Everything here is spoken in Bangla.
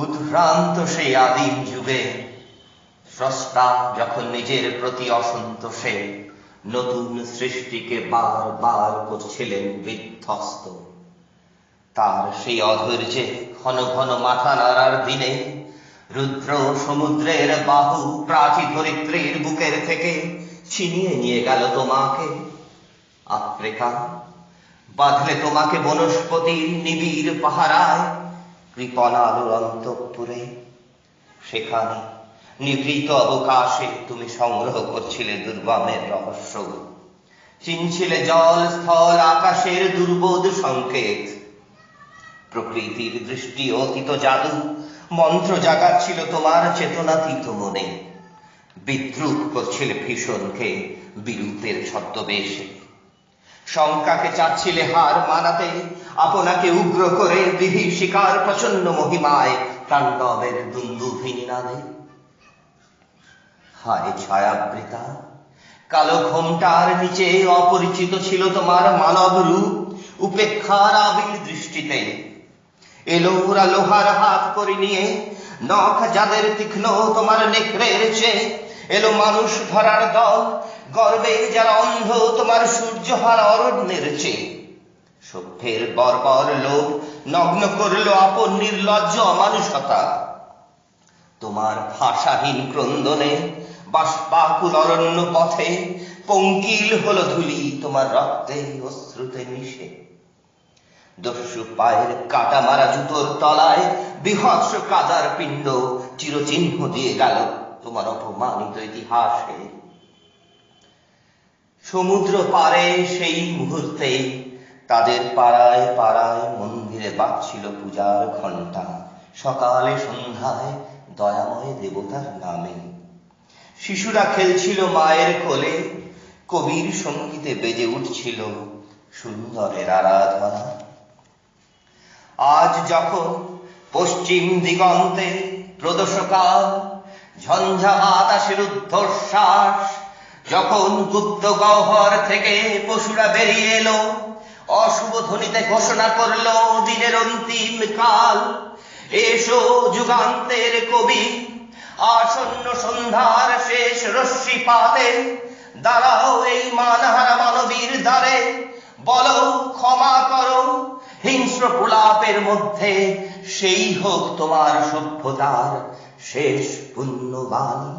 উদ্ভ্রান্ত সেই আদিম যুগে স্রষ্টা যখন নিজের প্রতি অসন্তোষে নতুন সৃষ্টিকে বারবার করছিলেন বিধ্বস্ত, তার সেই অধৈর্যে ঘন ঘন মাথা নাড়ার দিনে রুদ্র সমুদ্রের বাহু প্রাচী ধরিত্রীর বুকের থেকে ছিনিয়ে নিয়ে গেল তোমাকে। আফ্রিকা বাঁধলে তোমাকে বনস্পতির নিবিড় পাহারায় কৃপণালুর অন্তঃপুরে। সেখানে নিভৃত অবকাশে তুমি সংগ্রহ করছিলে দুর্গমের রহস্য, চিনছিলে জল স্থল আকাশের দুর্বোধ সংকেত। প্রকৃতির দৃষ্টি অতীত জাদু মন্ত্র জাগাচ্ছিল তোমার চেতনাতীত মনে। বিদ্রুপ করছিলে ভীষণকে বিরূপের ছদ্মবেশে। শঙ্কাকে চাচ্ছিলে হার মানাতে, আপনাকে উগ্র করে বিভীষিকার প্রচন্ড মহিমায় তাণ্ডবের দুন্দুভিনী নাদে। হায় ছায়াবৃতা, কালো ঘোমটার নিচে অপরিচিত ছিল তোমার মানব রূপ। উপেক্ষার আবিল দৃষ্টিতে এলো ওরা লোহার হাত করে নিয়ে, নখ যাদের তীক্ষ্ণ তোমার নেকড়ের চেয়ে। এলো মানুষ ধরার দল, গর্বে যারা অন্ধ তোমার সূর্যহারা অরণ্যের চেয়ে। সভ্যের বর্বর লোভ নগ্ন করলো আপন নির্লজ্জ অমানুষতা। তোমার ভাষাহীন ক্রন্দনে বাষ্পাকুল অরণ্য পথে পঙ্কিল হলো ধুলি তোমার রক্তে অশ্রুতে মিশে। দস্যু পায়ের কাটা মারা জুতোর তলায় বিভৎস কাদার পিণ্ড চিরচিহ্ন দিয়ে গেল তোমার অপমানিত ইতিহাসে। সমুদ্র পারে সেই মুহূর্তে তাদের পাড়ায় পাড়ায় মন্দিরে বাজছিল পূজার ঘণ্টা। সকালে সন্ধ্যায় দয়াময় দেবতার নামে শিশুরা খেলছিল মায়ের কোলে। কবির সঙ্গীতে বেজে উঠছিল সুন্দরের আরাধনা। আজ যখন পশ্চিম দিগন্তে প্রদোষকাল, ঝঞ্ঝা বাতাসের ঊর্ধ্বশ্বাস, যখন গুপ্ত গহ্বর থেকে পশুরা বেরিয়ে এলো, অশুভ ধ্বনিতে ঘোষণা করলো দিনের অন্তিম কাল। এসো যুগান্তের কবি, আসন্ন সন্ধ্যার শেষ রশ্মিপাতে দাঁড়াও এই মানহারা মানবীর দ্বারে। বলো ক্ষমা করো হিংস্র প্রলাপের মধ্যে, সেই হোক তোমার সভ্যতার শেষ পুণ্যবাণী।